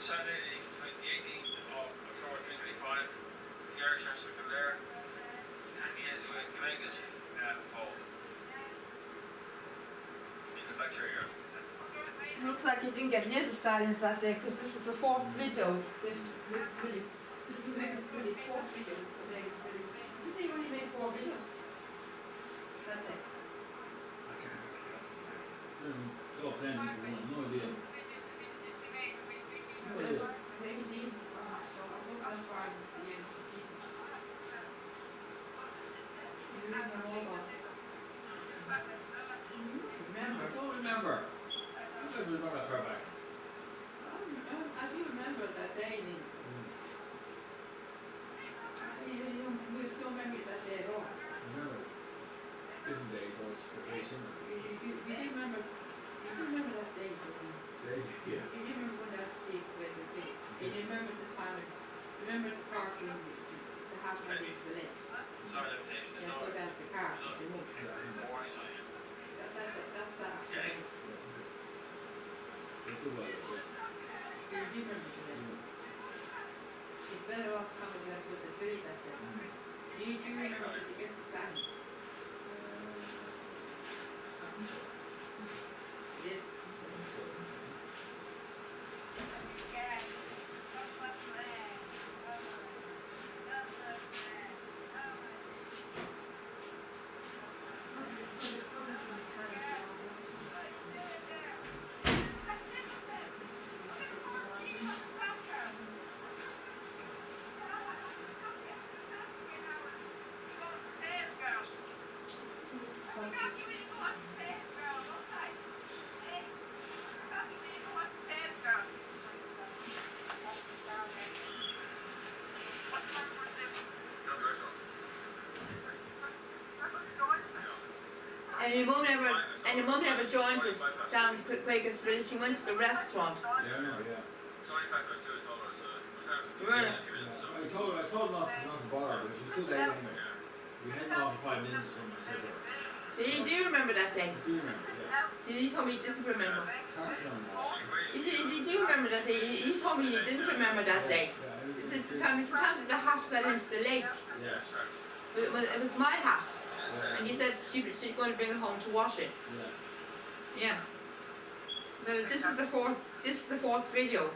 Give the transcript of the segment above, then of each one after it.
Saturday, the 18th of October 2025, the Irish are circle there, and he has to make this fall. In the lecture here. Looks like you didn't get near the stallions that day because this is the fourth video. This is really fourth video. Did you say you only made 4 videos? That's it. I can't. So then no idea. No idea. Remember, I don't remember. I said we were going that far back. I do remember that day. We have no memory of that day at all. Remember, different days was very similar. You did remember that day, didn't you? Days, yeah. You didn't remember when that stage was a bit. You didn't remember the time, remember the party, the house where they the lake. Sorry, the invitation is Yeah, not. go down to the car. So, They moved. morning's on you. That's that. Yeah. It was like, You do remember the lake. It's better off coming up with the city that day. Do you remember to get the time? Did? And your mum never joined us down to Quaker's Village. She went to the restaurant. yeah, I know, yeah. It's only $5 so. Right. I told not to bother because she was too late anyway. We had off in 5 minutes from I said to her. So you do remember that day? I do remember, yeah. You told me you didn't remember. Can't remember. You do remember that day? You told me you didn't remember that day. Yeah, It's the time that the hat fell into the lake. yeah, It was my hat. And you said she's going to bring it home to wash it. yeah. Yeah. So this is the fourth video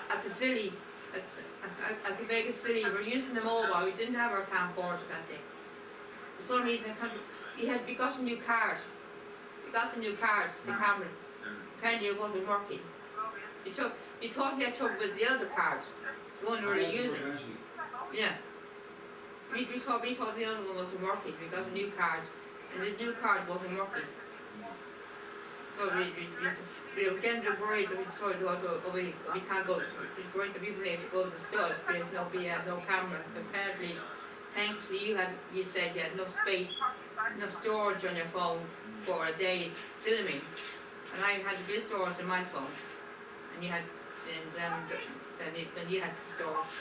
at the Philly, at the Vegas Philly. We're using the mobile. We didn't have our camcorder that day. For some reason, we got a new card. We got the new card, the camera. Apparently it wasn't working. We thought we had trouble with the other card, the one we were using. Yeah. We thought the other one wasn't working. We got a new card, and the new card wasn't working. So we were getting worried that we can't go. We're worried that we were able to go to the studs, but there'll no camera. Apparently, thankfully you said you had enough space, enough storage on your phone for a day's filming, and I had a bit of storage on my phone, and you had storage.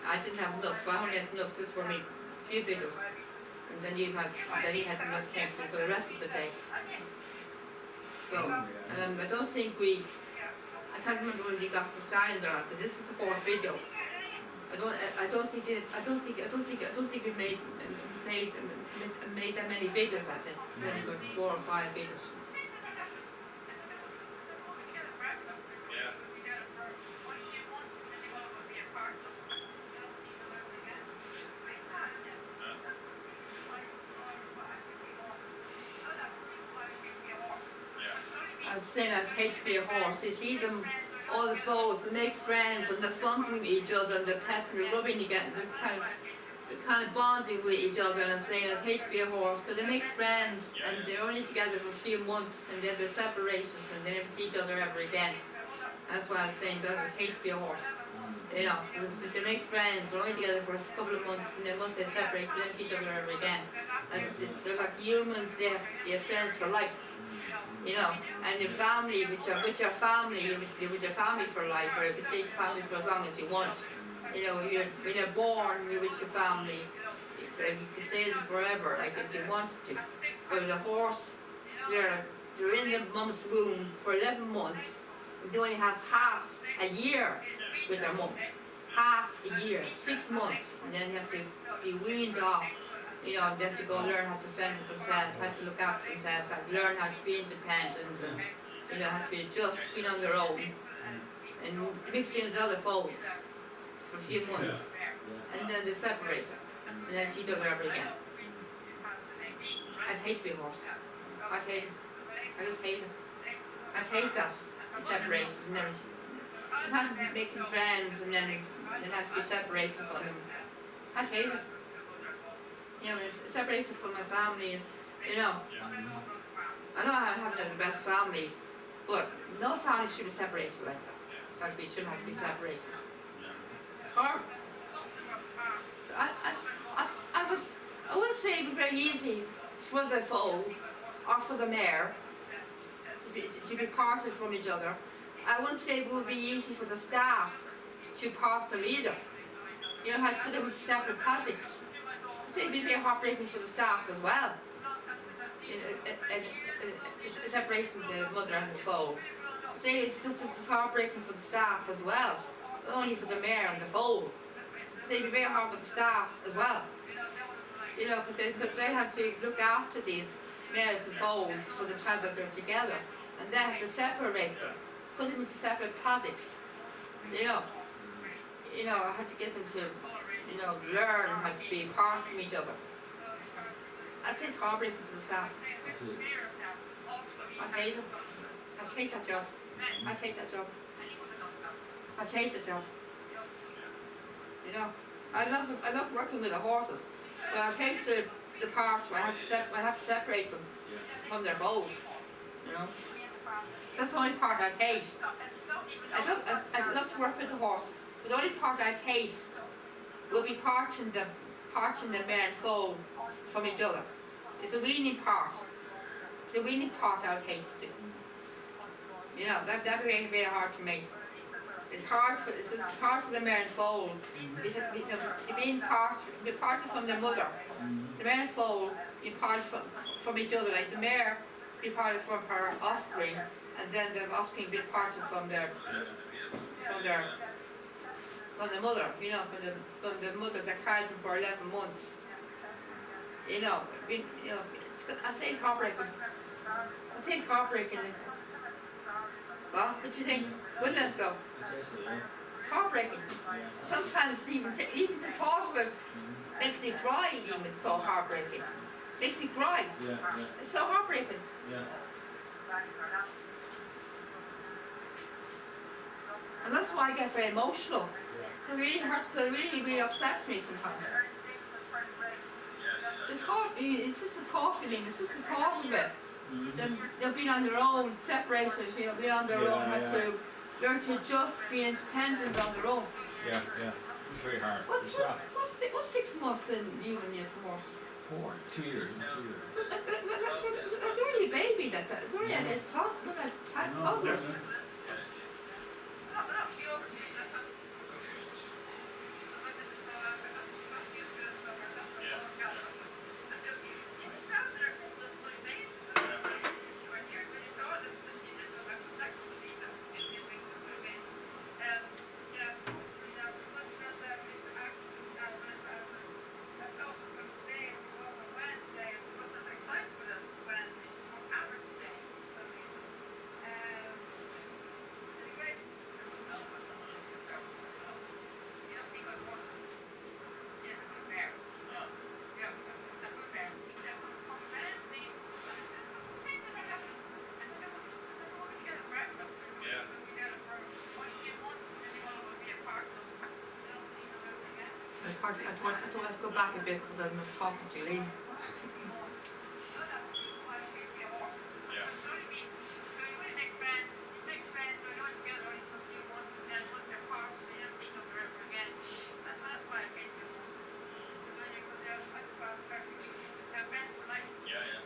I didn't have enough. I only had enough just for me, a few videos, and then he had enough technically for the rest of the day. So, and I don't think I can't remember when we got the stallions or not, but this is the fourth video. I don't think we made that many videos that day. Maybe about 4 or 5 videos. I was saying I'd hate to be a horse. You see them all the foes, they make friends and they're fun with each other and they're petting, they're rubbing together, they're kind of bonding with each other and saying I'd hate to be a horse, but they make friends and they're only together for a few months and then they're separations and they never see each other ever again. That's why I was saying that I'd hate to be a horse. You know, they make friends, they're only together for a couple of months and then once they separate, they never see each other ever again. They're like humans, they have friends for life. You know, and your family, with your family, you're with your family for life, or you can stay with your family for as long as you want. You know, when you're born, you're with your family. You can stay there forever, like if you wanted to. But with a horse, they're in their mum's womb for 11 months. They only have half a year with their mum. Half a year, 6 months, and then they have to be weaned off. You know, they have to go learn how to fend for themselves, how to look after themselves, how to learn how to be independent, and you know, how to adjust, being on their own, and mix in with other foes for a few months, and then they separate, and then see each other ever again. I'd hate to be a horse. I'd hate it. I just hate it. I'd hate that. Separation, never. You have to be making friends, and then have to be separated from them. I'd hate it. You know, separation from my family, and you know, I know I haven't the best families, but no family should be separated like that. Shouldn't have to be separated. It's hard. I would say it would be very easy for the foal or for the mare to be parted from each other. I wouldn't say it would be easy for the staff to part them either. You know, how to put them into separate paddocks. It'd be very heartbreaking for the staff as well. You know, a separation of the mother and the foal. Say it's just as heartbreaking for the staff as well, not only for the mare and the foal. Say it'd be very hard for the staff as well. You know, because they have to look after these mares and foals for the time that they're together, and they have to separate them, put them into separate paddocks. You know, I had to get them to, you know, learn how to be apart from each other. I'd say it's heartbreaking for the staff. I'd hate it. I'd take that job. I'd take that job. I'd take the job. You know, I love working with the horses, but I'd hate the part where I have to separate them from their foals. You know, that's the only part I'd hate. I'd love to work with the horses, but the only part I'd hate will be parting the mare and foal from each other. It's the weaning part. The weaning part I would hate to do. You know, that'd be very, very hard for me. It's hard for the mare and foal. Because, you know, being parted from their mother. The mare and foal being parted from each other. Like the mare be parted from her offspring, and then the offspring be parted from the mother. You know, from the mother that carried them for 11 months. You know, I'd say it's heartbreaking. I'd say it's heartbreaking. Well, what do you think? Wouldn't it go? It's heartbreaking. Sometimes even the thought of it makes me cry. Even it's so heartbreaking. Makes me cry. It's so heartbreaking. And that's why I get very emotional. It really hurts. It really upsets me sometimes. The thought, it's just a thought feeling. It's just the thought of it. They'll be on their own, separated. You know, be on their own. Have to learn to adjust, be independent on their own. Yeah. It's very hard. What's 6 months in you and your horse? 2 years. They're only a baby. They're only a toddlers. hard to, I thought I had to go back a bit because I was talking to Elaine. Yeah. Yeah, yeah.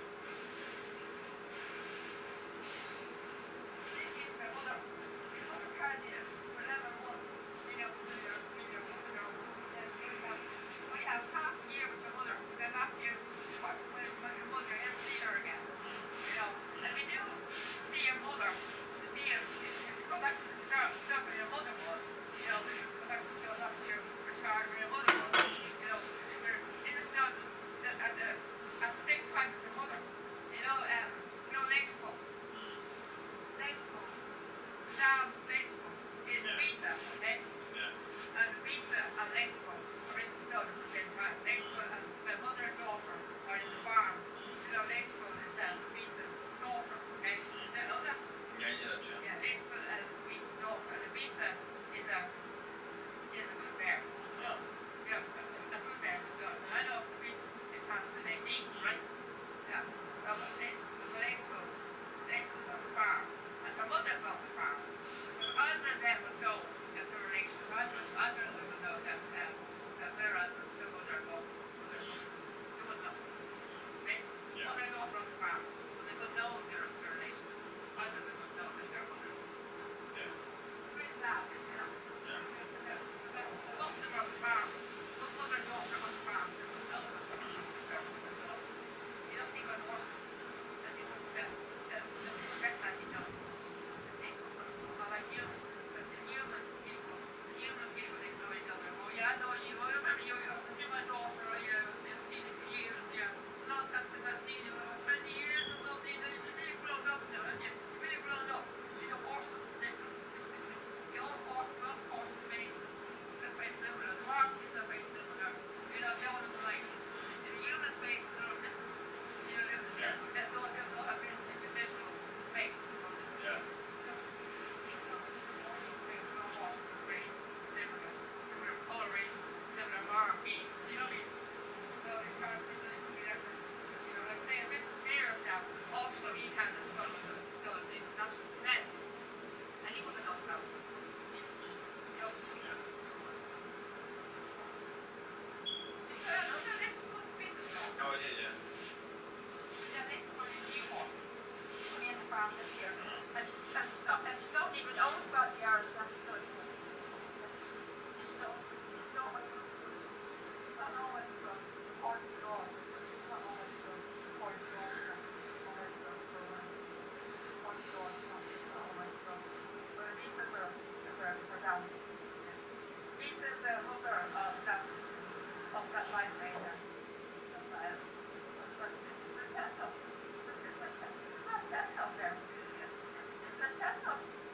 Oh, I did, yeah.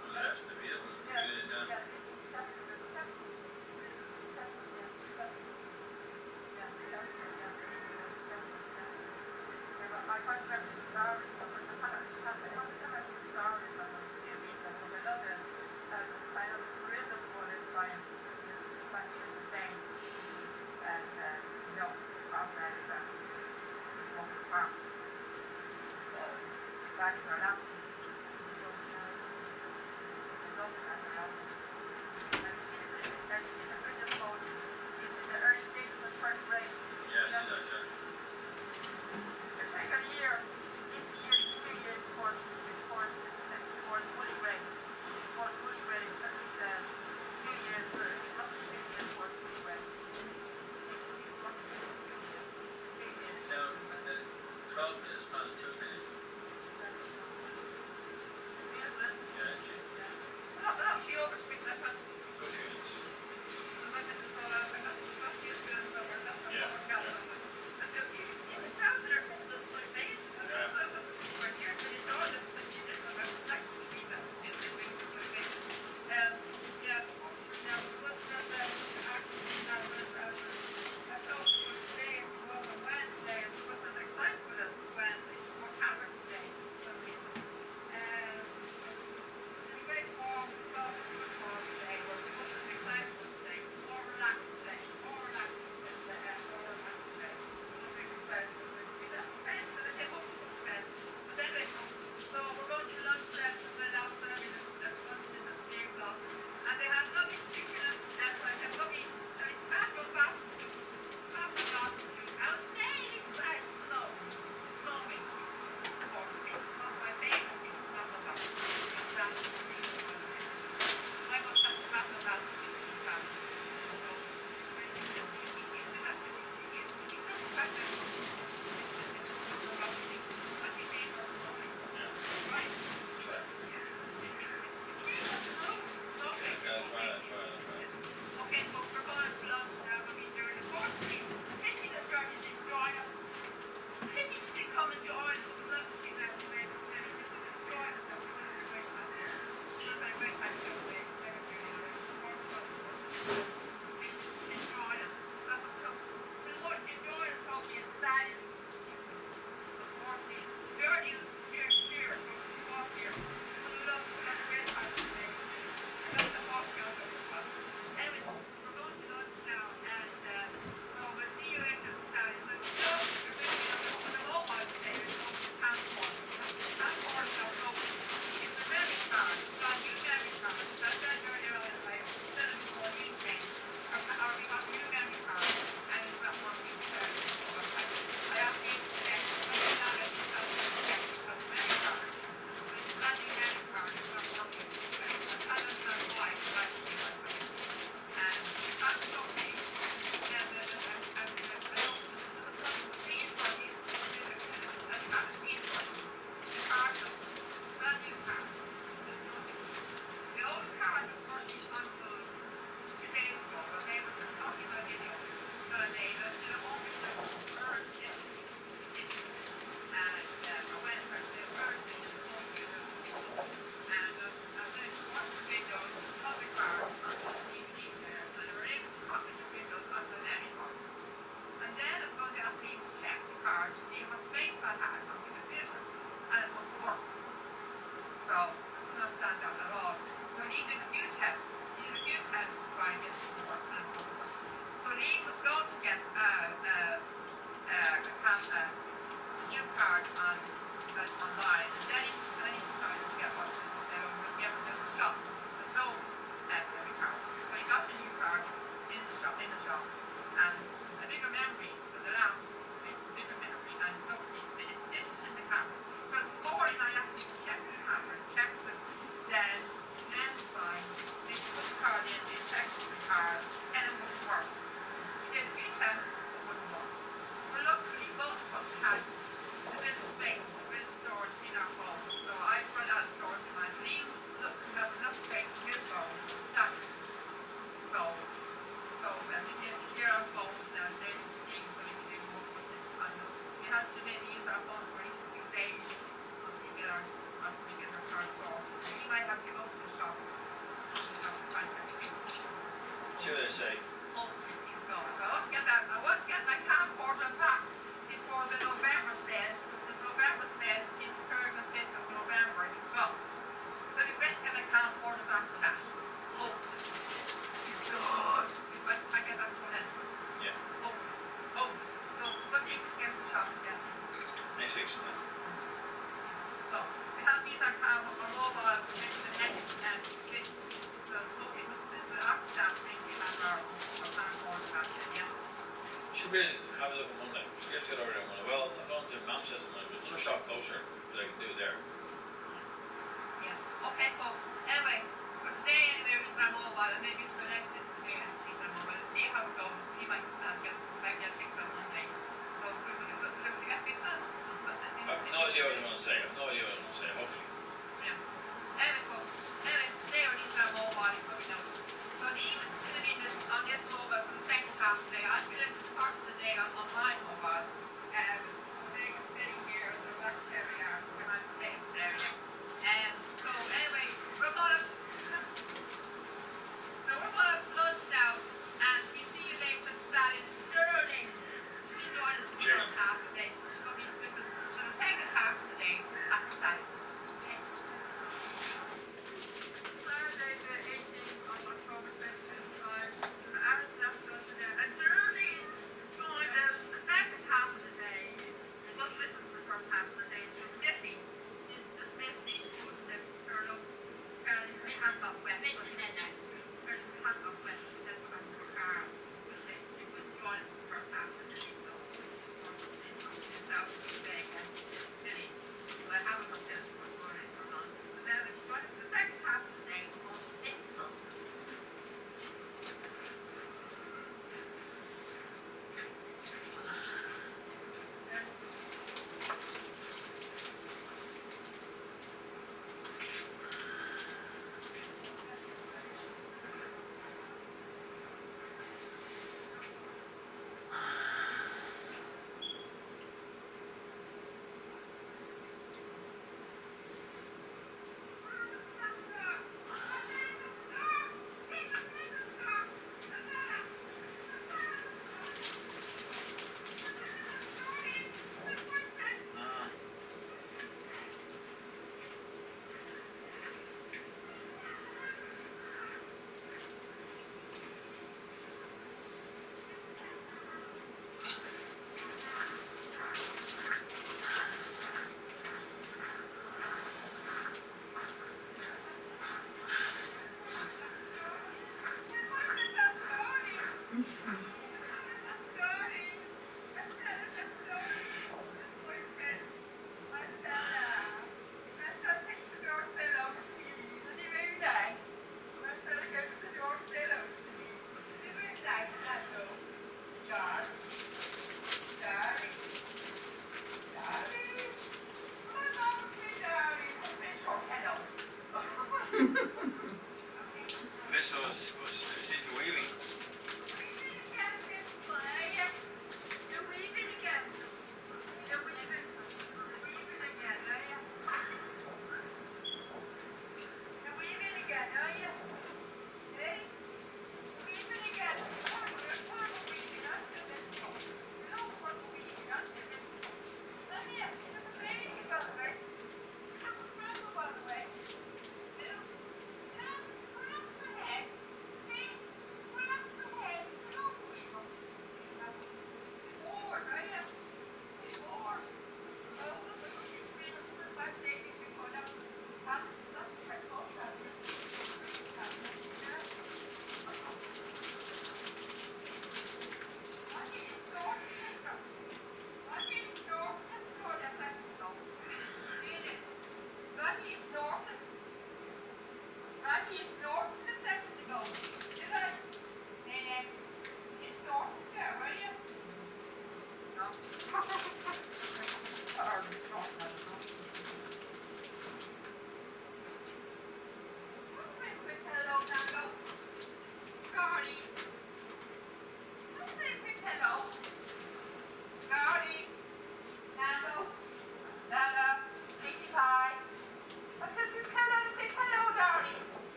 Well, that's to be able to do it, yeah. Yeah, I see that, yeah. So, 12 minutes past 2 days. say? Hopefully he's going. I want to get my camcorder back before the November sale. The November sale in the 3rd and 5th of November in Crofts. So we went to get my camcorder back for that. Hopefully. He's good. I get that for him. Yeah. Oh. So what do you get the shop again? Next week sometime. So we have these on mobile connected to X and this is the after that thing we have our camcorder back then, yeah. Should we have a look at Monday? Should we have to get over there Monday? Well, I'm going to Manchester Monday. There's another shop closer that I can do there. Yeah. Okay, folks. Anyway, for today, anyway, we're using our mobile, and maybe for the next this day, we'll use our mobile and see how it goes. We might get fixed on Monday. So we get fixed on. I've no idea what I'm going to say. Hopefully. Yeah. Anyway, folks. Anyway, today we're using our mobile, but we know. So the easiest is going to be on this mobile for the second half today. I'm going to start the day on my mobile. Vegas City here, the west area, where I'm staying there. And so anyway, we're going to lunch now, and we see you later. That is Sterling. We join us for the first half of the day. So she'll be with us for the second half of the day at the time. Okay. Saturday the 18th of October 2025. The Aaron left us today. And Sterling is going out the second half of the day. She wasn't with us for the first half of the day. She's missing. She's just missing. She wouldn't live to turn up. Apparently her hand got wet. Apparently her hand got wet. She just went back to her car. She wouldn't join us for the first half of the day. So she's out today again. Silly. But I haven't got this for morning for long. But then when she joined us for the second half of the day, on this month. This was City Weaving.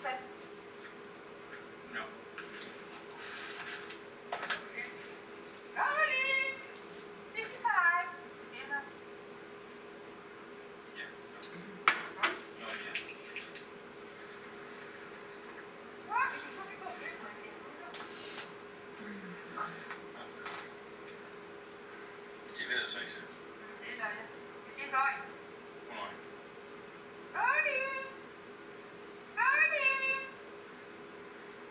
says. No. Darling, 55. See you now. Yeah. No, yeah. What? Is it coffee cup? I see. Did you hear that, sir? See you, darling. See you, sorry. Come on. Darling. Darling.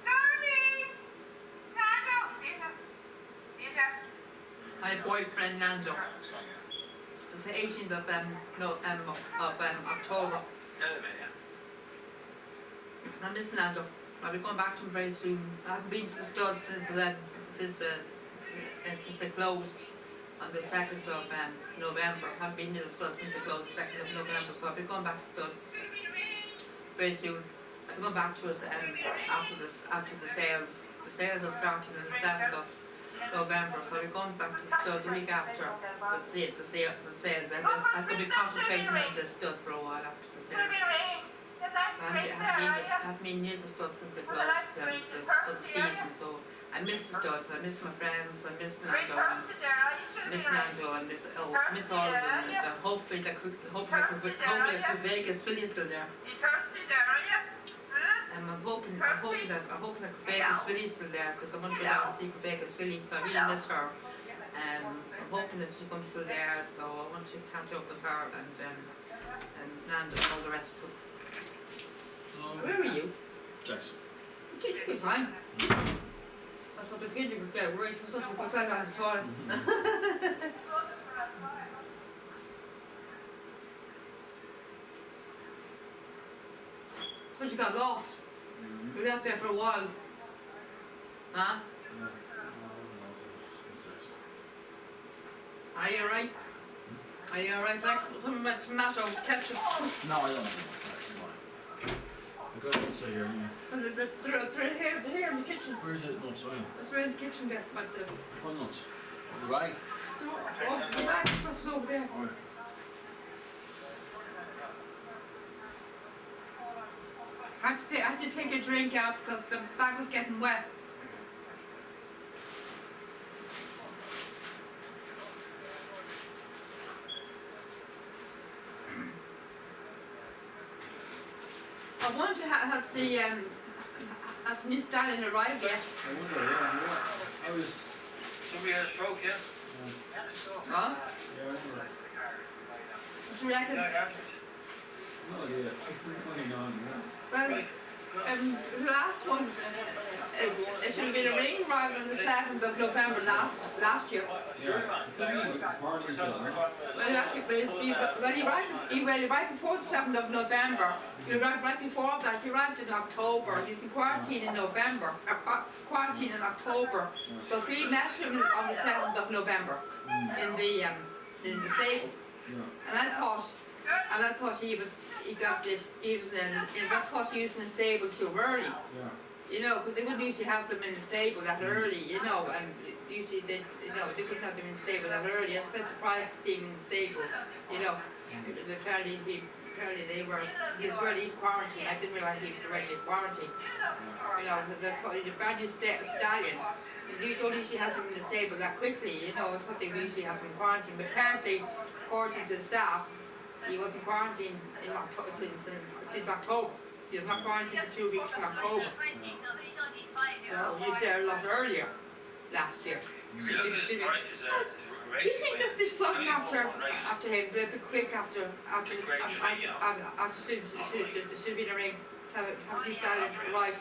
Darling. Nando. See you now. See you there. My boyfriend Nando. It's going, yeah. It's the 18th of October. Yeah, yeah. I miss Nando. I'll be going back to him very soon. I haven't been to the stud since they closed on the 2nd of November. I haven't been to the stud since they closed the 2nd of November, so I'll be going back to stud very soon. I'll be going back to it after the sales. The sales are starting on the 7th of November, so I'll be going back to the stud the week after the sales. I'm going to be concentrating on the stud for a while after the It's gonna sales. be rain. The last So break there, are you? I haven't been near the stud since they closed for the season, so I miss the stud, I miss my friends, I miss Great Nando, person there, are you? Should miss be rain. Nando, and miss all of them, and hopefully Vegas Philly is still there. You thirsty there, are you? Huh? I'm hoping that Vegas Philly is still there, because I want to go down and see Vegas Philly, I really miss her. I'm hoping that she's still there, so I want to catch up with her and Nando and all the rest of them. Where are you? Jackson. You take your time. That's what the kids would get worried, so such a good time on the toilet. But you got lost. You were out there for a while. Huh? Are you alright? Are you alright? Like something about tomato ketchup. No, I don't. I got nuts here, yeah. They're here in the kitchen. Where's it? Nuts, oh yeah. They're in the kitchen there, but the What nuts? Right. the back stuff's over there. Alright. I had to take a drink out because the bag was getting wet. I wonder has the new stallion arrived yet? I wonder, yeah. I was. Somebody had a stroke, yeah? Huh? Yeah, I wonder. What do you reckon? No, yeah. I couldn't find on, yeah. Well, the last one, it should have been a ring arrival on the 7th of November last year. Parties Well, he arrived right before the 7th of November. He arrived right before that. He arrived in October. He was in quarantine in November. Quarantine in October. So we met him on the 7th of November in the stable. Yeah. And I thought he got this. I thought he was in the stable too early. Yeah. You know, because they wouldn't usually have them in the stable that early, you know, and usually they wouldn't have them in the stable that early. I was quite surprised to see him in the stable, you know. Apparently he was already in quarantine. I didn't realise he was already in quarantine. You know, the brand new stallion, you don't usually have them in the stable that quickly, you know, it's something we usually have them in quarantine. But apparently, according to the staff, he was in quarantine in October, since October. He was not quarantined for 2 weeks in October. So he was there a lot earlier last year. If you look at his prices, Do you think there's been something after him, the quick after should be in a ring, have new stallions arrive?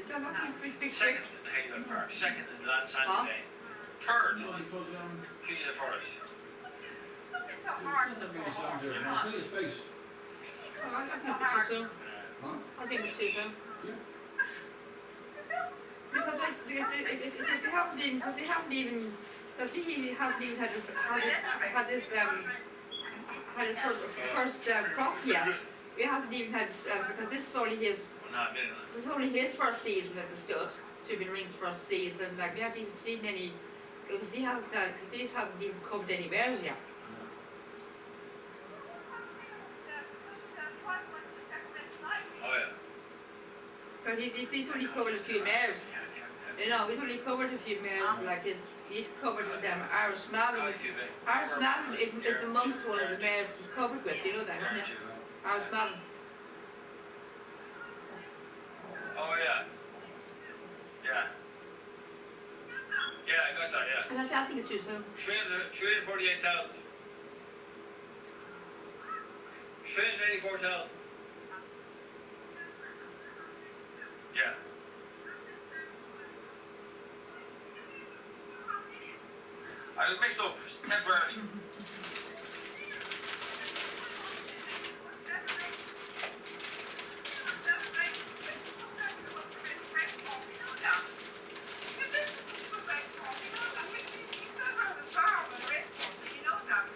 Don't know if he's big second in Hayden Park, second in Lansana Lane, third, Clean the Forest. Don't be so hard. I think it's too soon. I think it's too soon. Because he hasn't even had his first crop yet. He hasn't even had because this is only his first season at the stud. Should be the ring's first season. Like we haven't even seen any because he hasn't even covered any bears yet. Oh yeah. because he's only covered a few mares. You know, he's only covered a few mares, like he's covered with them. Irish Malin is amongst one of the mares he's covered with, you know that, don't you? Irish Malin. Oh yeah. Yeah. Yeah, I got that, yeah. I think it's too soon. 348,000. 384,000. Yeah. I was mixed up temporarily.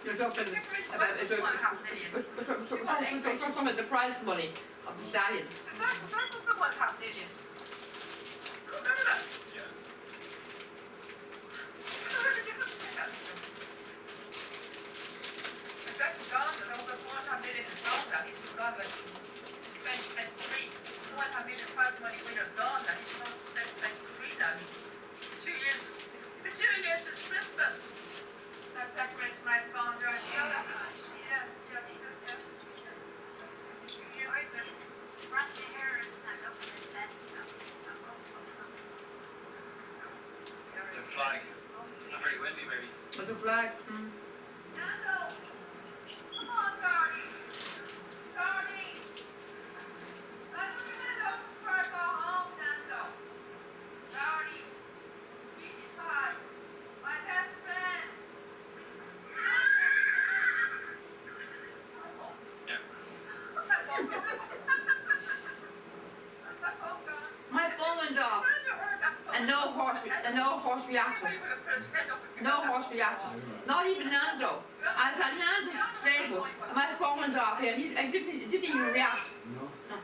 You're talking about the prize money of the stallions. That was the 1.5 million. Remember that? Yeah. That's gone, and over 1.5 million is gone now. He's gone with 2023. 1.5 million prize money winner's gone now. He's gone 2023 now. 2 years. For 2 years since Christmas. That decoration night's gone there. Yeah, he does, yeah. Brush your hair and up in his bed. The flag. Not very windy, maybe. With the flag. Nando! Come on, Gardy! Gardy! Let me head up before I go home, Nando. Gardy! Beauty pie! My best friend! Yeah. That's my phone gone. My phone went off, Glad you heard that phone. and no horse reacted. No horse reacted. Not even Nando. I was at Nando's stable, and my phone went off here, and it didn't even react. No? No.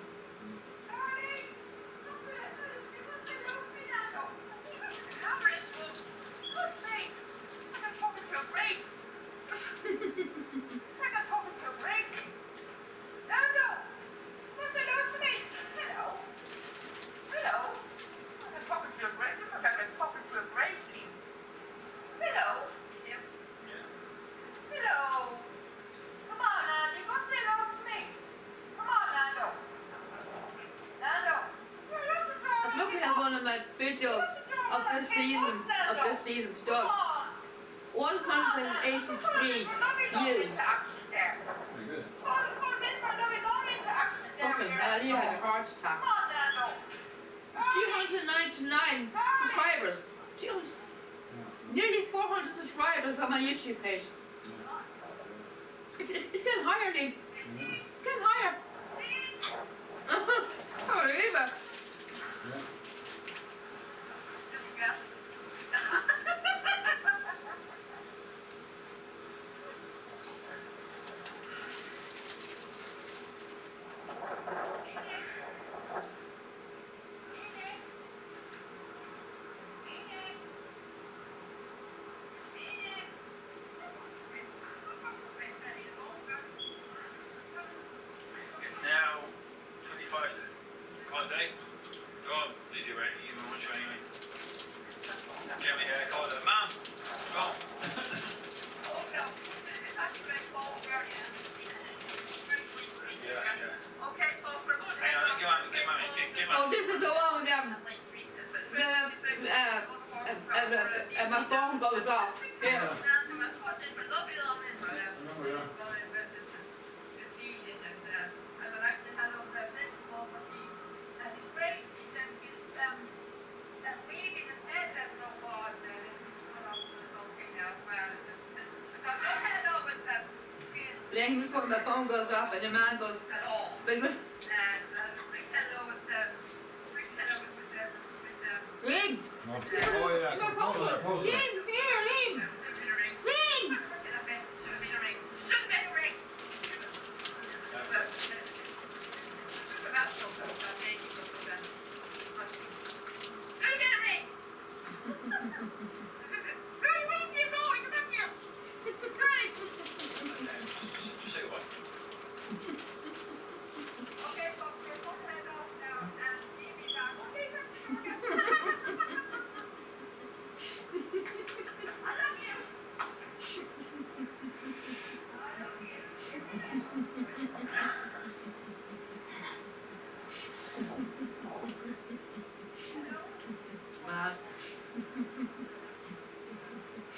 Yeah. Hello. Come on, Nando. You want to say hello to me? Come on, Nando. Nando. I was looking at one of my videos of this season Come done. on. 183 views. Very good. Fucking hell, you had a heart attack. Come on, Nando. 399 subscribers. 200 Nearly 400 subscribers on my YouTube page. It's getting higher, Lee. It's getting higher. Oh, Eva. Yeah. Yes. It's now 25 to call day. Go on, easy, right? You know much anyway. Get me here, call it. Mom, go. Yeah, yeah. Okay, folks, we're going to Hang on, get Oh, my. this is the one with my phone goes off. Yeah. Remember, yeah. Then this one, my phone goes off, and the man goes, but it was Ling. No. My phone goes, Ling, here, Ling, Ling. Just say what? Okay, folks, we're going to head off now, and maybe that Mad.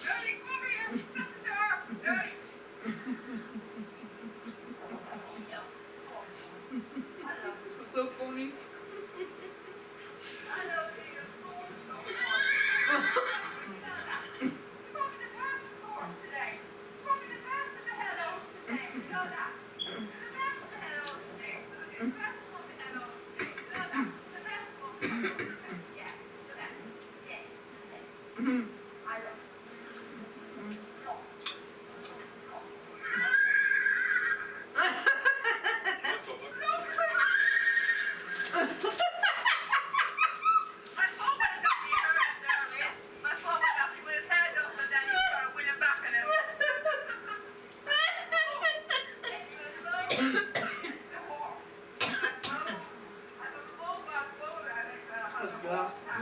Daddy, come over here. Shut the door. Daddy. So funny. I love you.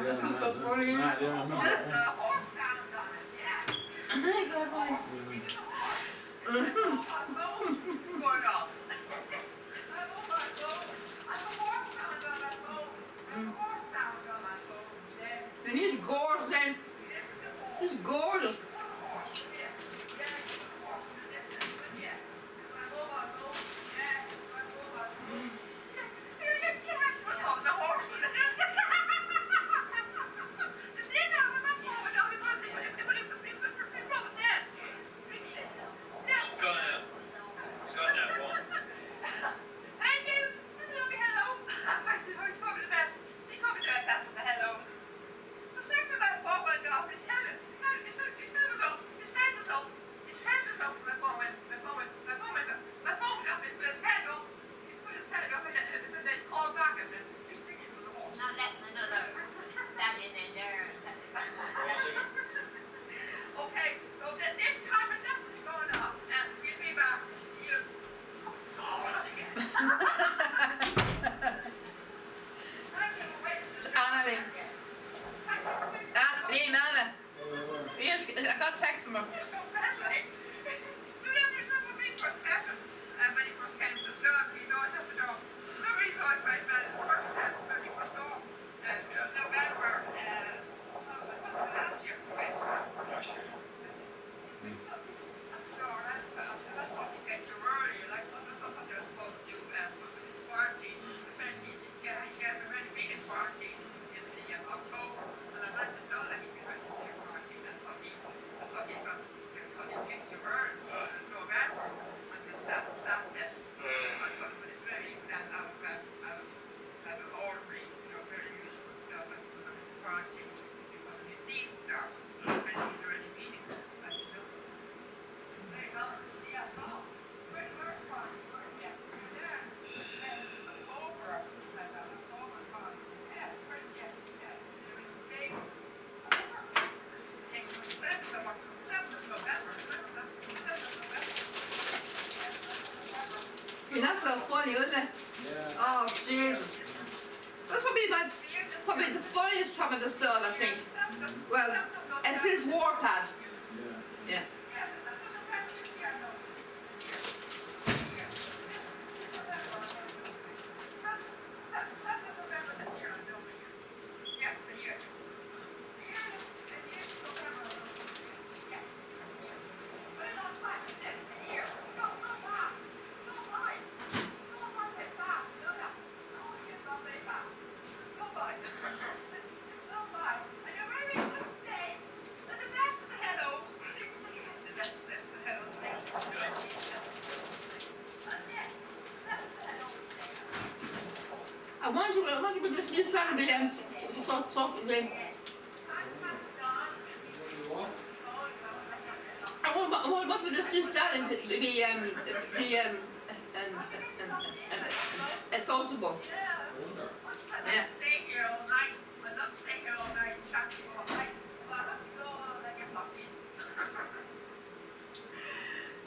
This is so funny. Yeah, I remember that one. It's so funny. And he's gorgeous then. He's gorgeous. Gone now. He's gone now. Go on. Thank you. That's a lovely hello. He's probably the best. He's probably the best of the hellos. The second about four went off, his head was up. His head was up. My phone went up. He put his head up. And then called back and then thinking it was a horse. Not letting another stallion in there. Okay, so this time it's definitely going off. And we'll be back. You. Oh, not again. Thank you for waiting. Anna Lee. Liam, Anna. Liam, I got a text from her. Last year. Yeah, that's so funny, isn't it? Yeah. Oh, Jesus. That's probably the funniest time of the story, I think. Well, since Warpad. Yeah. Yeah. I wonder with this new strategy I wonder what with this new strategy sociable. Yeah. Stay here all night. I'd love to stay here all night and chat to you all night. But I have to go and I get locked in.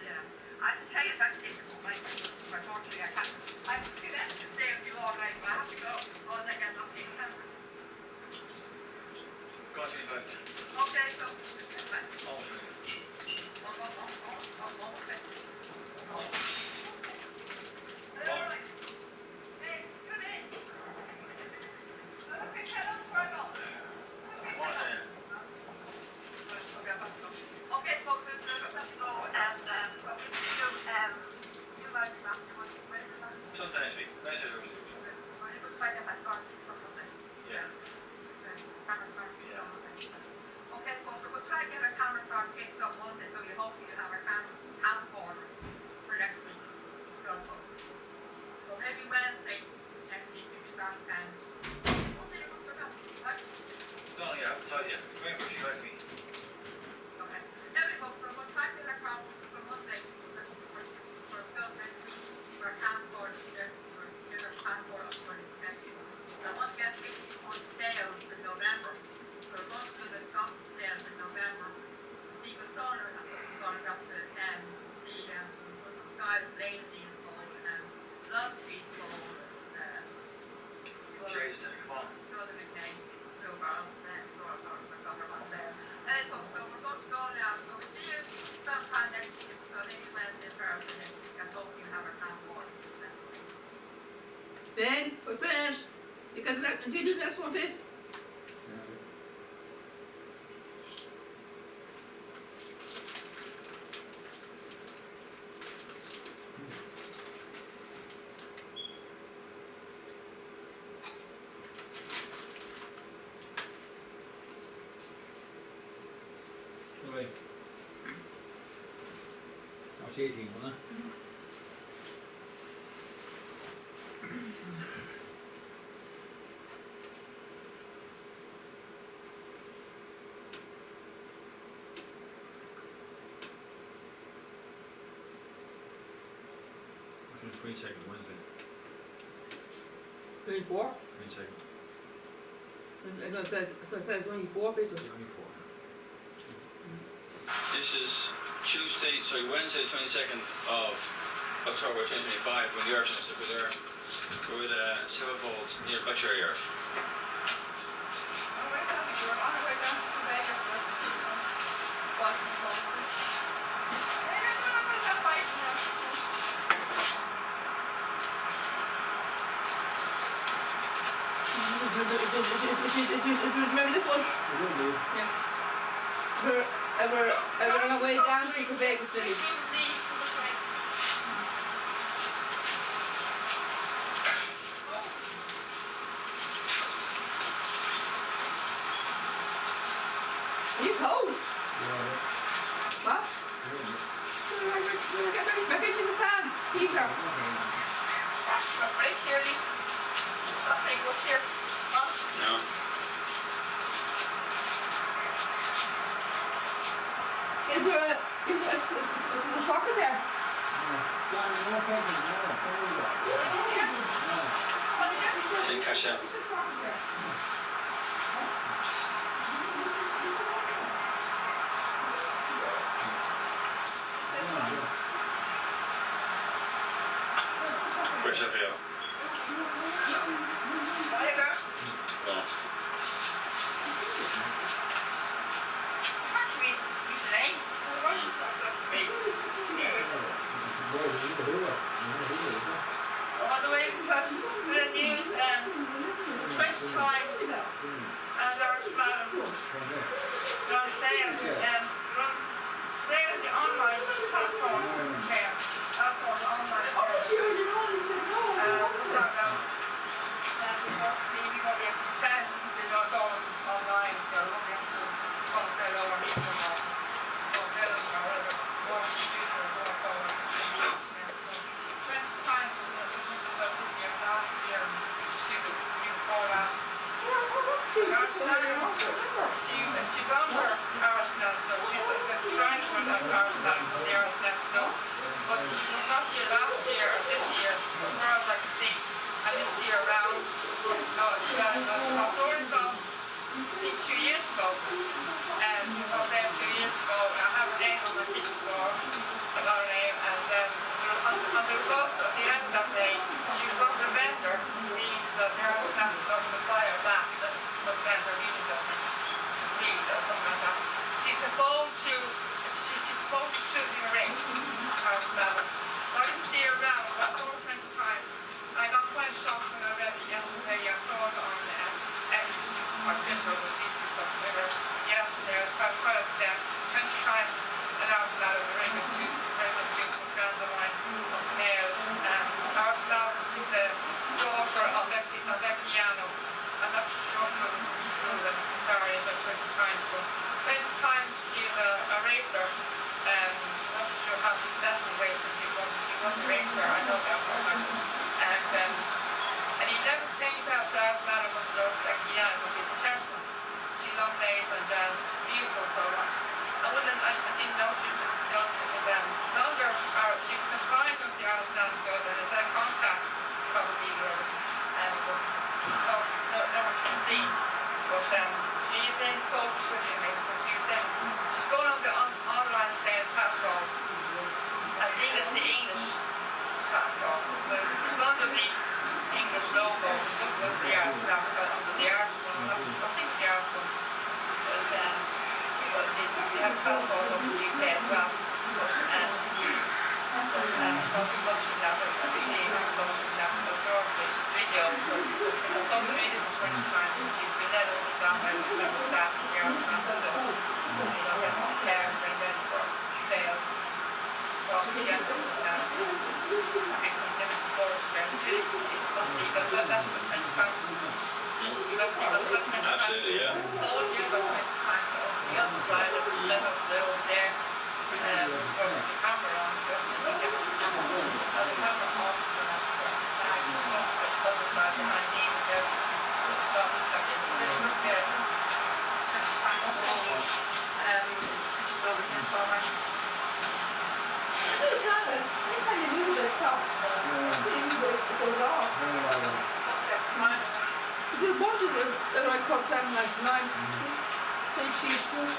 Yeah. I have to tell you, that's it. Unfortunately, I can't. I would do that to stay with you all night, but I have to go. Or I get locked in. Go on 25. Okay, so. Almost ready. All right. Hey, come in. nicknames then, come on. No other nicknames. No barrel. We've got her on sale. Folks, so we're going to go now. So we'll see you sometime next week. So maybe Wednesday, Thursday next week. I hope you have a camp board. Thank you. Then, we're finished. You can do the next one, please. Right. March 18th, wasn't it? It's 22nd, Wednesday. 24? 22nd. It says only 4 pages. 24. This is Tuesday, sorry, Wednesday, 22nd of October 2025, when the urchins will be there. We're with Silver Falls near Lecture Yard. On the way down, you're on the way down to Vegas. Washington. Maybe I'm going to fight now. Remember this one? Yes. We're on our way down to the Vegas Village. Are you cold? What? We're getting the fan. Heater. Right here, Lee. Something was here. Huh? No. Is there a soccer there? Didn't catch that. Where's that video? No. On the way to the news, 20 times, and our madam on sale, sale the online platform there. That's on online. We won't be able to pretend because they're not going online, so we won't be able to sell over here or film or whatever, or computer or whatever. 20 times this year, last year, stupid, you call that. She found her Arsenal stuff, she's trying to put that Arsenal for the Arsenal stuff, but not here last year or this year, as far as I can see, and this year around, I saw it about 2 years ago, and she was there 2 years ago, and I have her name on my kitchen floor, I got her name, and there was also, at the end of that day, she was on the vendor, which means that there was nothing to supply her back, that's what the vendor means, I think, or something like that. She's supposed to the ring, I didn't see her around about 4 or 20 times. I got quite shocked when I read it yesterday. I saw it on X, or Twitter, with these people, whatever, yesterday. I was quite upset. 20 times an Arsenal in the ring of two friends of mine, males. Arsenal is the daughter of Vecchiano. I'm not sure how to school them, sorry, about 20 times. But 20 times he's a racer. I'm not sure how successful racer he was. He was a racer, I know that for him. And he never thinks that Arsenal was the daughter of Vecchiano, but he's a chessman. She loved race and beautiful, so I didn't know she was done with them. Longer, she was a client of the Arsenal school, and it's a contact, probably, so no one can see. But she's in folk training, so she's going on the online sale class off. I think it's the English class off, but it's under the English logo, it looks like the Arsenal Absolutely, yeah. told you about my time on the other side of the slit of the old there. With the camera on, so you get the camera off and I'm the other side behind me with the stuff like in the middle of there. Such a time of all. Which is over here somewhere. Anytime you move it, stop. It goes off. Okay, mine. The bunches that I cut down last night. Say she's good.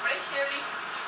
Right, Shirley?